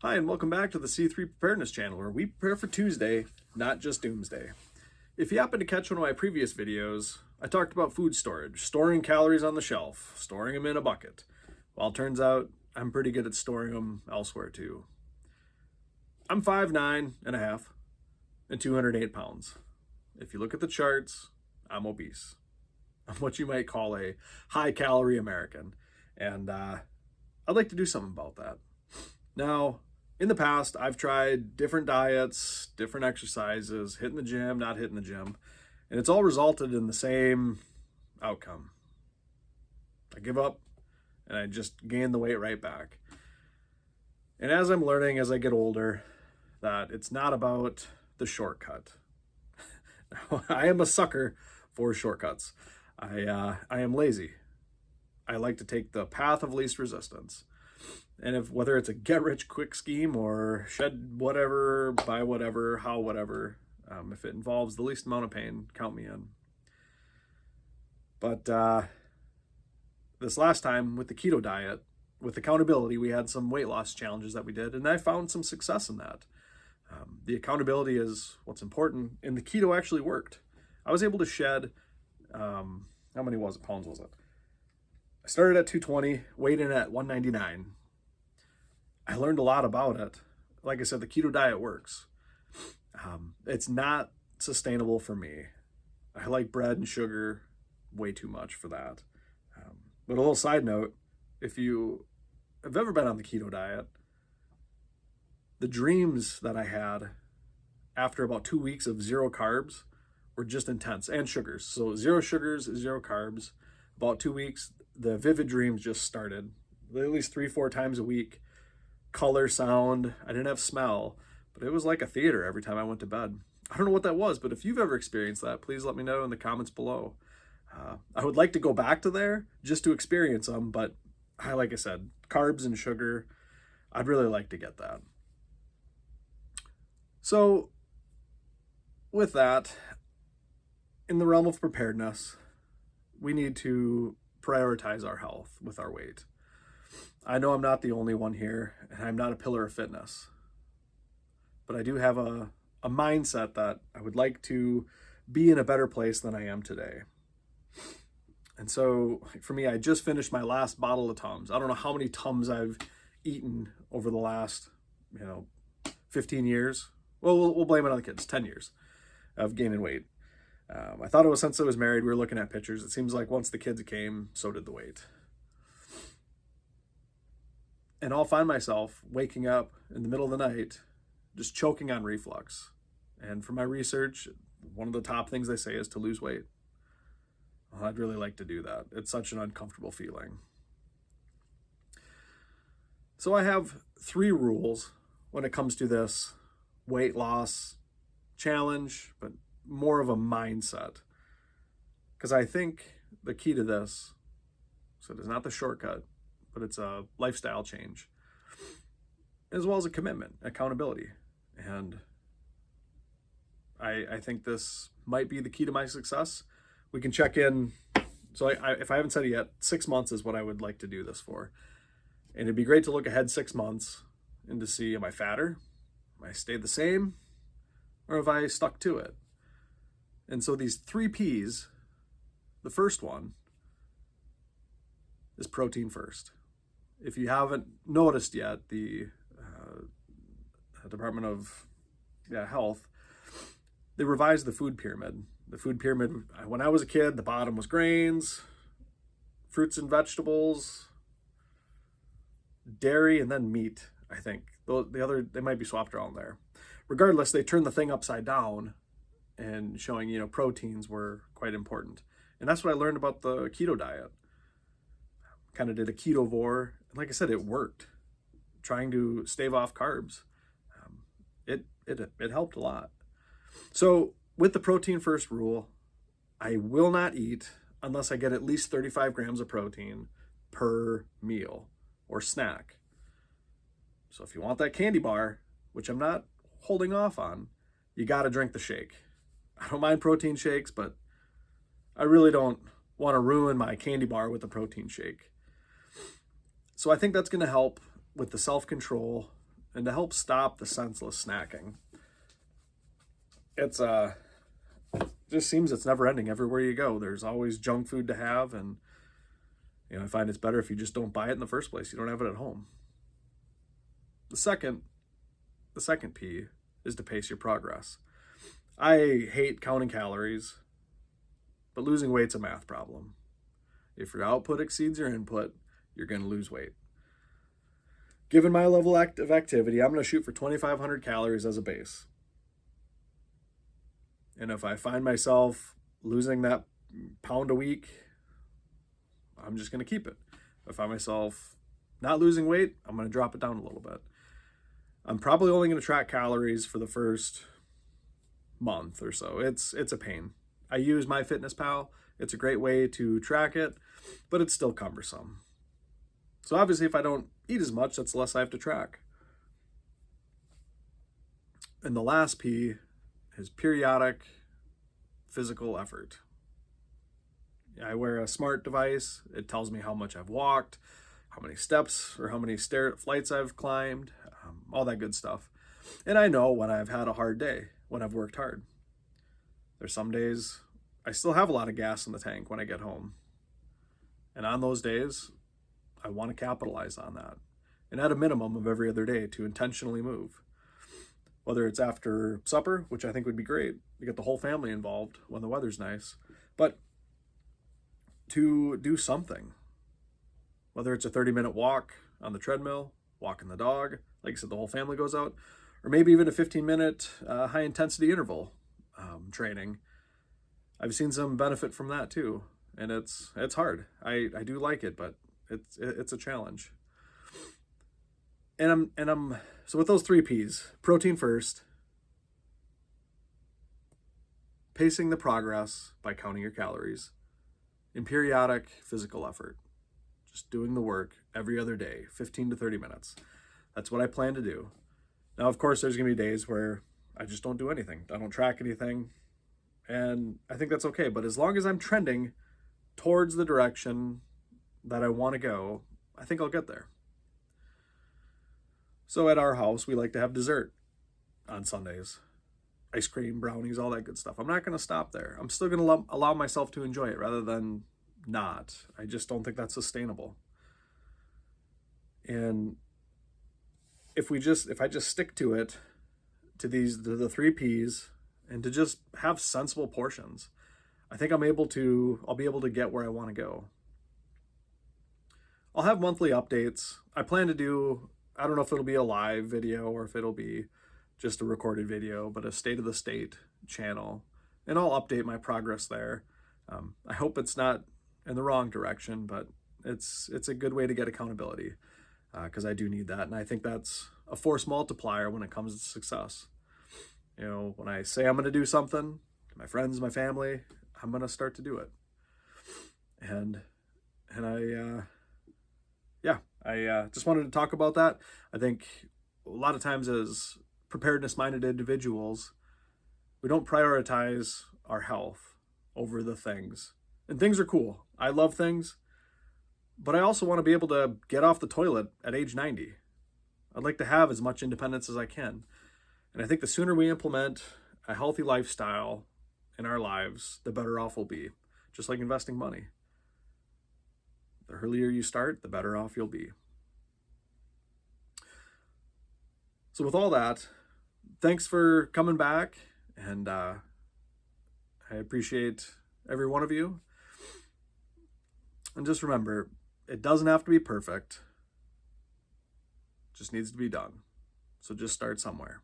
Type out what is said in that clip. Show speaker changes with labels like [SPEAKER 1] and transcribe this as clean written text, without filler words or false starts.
[SPEAKER 1] Hi, and welcome back to the C3 Preparedness Channel, where we prepare for Tuesday, not just doomsday. If you happen to catch one of my previous videos, I talked about food storage, storing calories on the shelf, storing them in a bucket. Well, it turns out I'm pretty good at storing them elsewhere too. I'm 5'9.5" and 208 pounds. If you look at the charts, I'm obese. I'm what you might call a high-calorie American, and I'd like to do something about that. Now, in the past, I've tried different diets, different exercises, hitting the gym, not hitting the gym, and it's all resulted in the same outcome. I give up and I just gain the weight right back. And as I'm learning as I get older, that it's not about the shortcut. I am a sucker for shortcuts. I am lazy. I like to take the path of least resistance. And whether it's a get-rich-quick scheme or shed whatever, buy whatever, how whatever, if it involves the least amount of pain, count me in. But this last time with the keto diet, with accountability, we had some weight loss challenges that we did, and I found some success in that. The accountability is what's important, and the keto actually worked. I was able to shed, how many pounds was it? I started at 220, weighed in at 199. I learned a lot about it. Like I said, the keto diet works. It's not sustainable for me. I like bread and sugar way too much for that. But a little side note, if you have ever been on the keto diet, the dreams that I had after about 2 weeks of zero carbs were just intense, and sugars. So 0 sugars, 0 carbs. About 2 weeks, the vivid dreams just started. At least 3-4 times a week. Color, sound, I didn't have smell, but it was like a theater every time I went to bed. I don't know what that was, but if you've ever experienced that, please let me know in the comments below. I would like to go back to there just to experience them, but like I said, carbs and sugar, I'd really like to get that. So with that, in the realm of preparedness, we need to prioritize our health with our weight. I know I'm not the only one here, and I'm not a pillar of fitness, but I do have a mindset that I would like to be in a better place than I am today. And so for me, I just finished my last bottle of Tums. I don't know how many Tums I've eaten over the last, 15 years. Well, we'll blame it on the kids, 10 years of gaining weight. I thought it was since I was married. We were looking at pictures. It seems like once the kids came, so did the weight. And I'll find myself waking up in the middle of the night, just choking on reflux. And from my research, one of the top things they say is to lose weight. Well, I'd really like to do that. It's such an uncomfortable feeling. So I have 3 rules when it comes to this weight loss challenge, but more of a mindset. Because I think the key to this, so it is not the shortcut, but it's a lifestyle change, as well as a commitment, accountability. And I think this might be the key to my success. We can check in. So if I haven't said it yet, 6 months is what I would like to do this for. And it'd be great to look ahead 6 months and to see, am I fatter? Am I stayed the same? Or have I stuck to it? And so these 3 Ps, the first one is protein first. If you haven't noticed yet, the Department of Health, they revised the food pyramid. The food pyramid, when I was a kid, the bottom was grains, fruits and vegetables, dairy, and then meat, I think. The other, they might be swapped around there. Regardless, they turned the thing upside down and showing, proteins were quite important. And that's what I learned about the keto diet. Kind of did a ketovore. And like I said, it worked. Trying to stave off carbs. It helped a lot. So with the protein first rule, I will not eat unless I get at least 35 grams of protein per meal or snack. So if you want that candy bar, which I'm not holding off on, you got to drink the shake. I don't mind protein shakes, but I really don't want to ruin my candy bar with a protein shake. So I think that's going to help with the self-control and to help stop the senseless snacking. It's just seems it's never ending. Everywhere you go, there's always junk food to have, and I find it's better if you just don't buy it in the first place. You don't have it at home. The second P is to pace your progress. I hate counting calories, but losing weight's a math problem. If your output exceeds your input, you're going to lose weight. Given my level of activity, I'm going to shoot for 2,500 calories as a base. And if I find myself losing that pound a week, I'm just going to keep it. If I find myself not losing weight, I'm going to drop it down a little bit. I'm probably only going to track calories for the first month or so. It's a pain. I use MyFitnessPal. It's a great way to track it, but it's still cumbersome. So obviously, if I don't eat as much, that's less I have to track. And the last P is periodic physical effort. I wear a smart device. It tells me how much I've walked, how many steps or how many flights I've climbed, all that good stuff. And I know when I've had a hard day, when I've worked hard. There's some days I still have a lot of gas in the tank when I get home. And on those days, I want to capitalize on that. And at a minimum of every other day to intentionally move. Whether it's after supper, which I think would be great to get the whole family involved when the weather's nice, but to do something. Whether it's a 30-minute walk on the treadmill, walking the dog, like I said, the whole family goes out, or maybe even a 15-minute high-intensity interval training. I've seen some benefit from that too, and it's hard. I do like it, but it's a challenge. And I'm so with those 3 P's: protein first, pacing the progress by counting your calories, and periodic physical effort. Just doing the work every other day, 15 to 30 minutes. That's what I plan to do. Now, of course, there's going to be days where I just don't do anything. I don't track anything. And I think that's okay. But as long as I'm trending towards the direction that I want to go, I think I'll get there. So at our house, we like to have dessert on Sundays. Ice cream, brownies, all that good stuff. I'm not going to stop there. I'm still going to allow myself to enjoy it rather than not. I just don't think that's sustainable. And if I just stick to it, to the 3 P's, and to just have sensible portions, I think I'll be able to get where I want to go. I'll have monthly updates. I plan to do, I don't know if it'll be a live video or if it'll be just a recorded video, but a state of the state channel, and I'll update my progress there. I hope it's not in the wrong direction, but it's a good way to get accountability, because I do need that, and I think that's a force multiplier when it comes to success. When I say I'm going to do something, my friends, my family, I'm going to start to do it. And I just wanted to talk about that. I think a lot of times as preparedness-minded individuals, we don't prioritize our health over the things. And things are cool. I love things, but I also want to be able to get off the toilet at age 90. I'd like to have as much independence as I can. And I think the sooner we implement a healthy lifestyle in our lives, the better off we'll be. Just like investing money. The earlier you start, the better off you'll be. So with all that, thanks for coming back, and I appreciate every one of you. And just remember, it doesn't have to be perfect. It just needs to be done. So just start somewhere.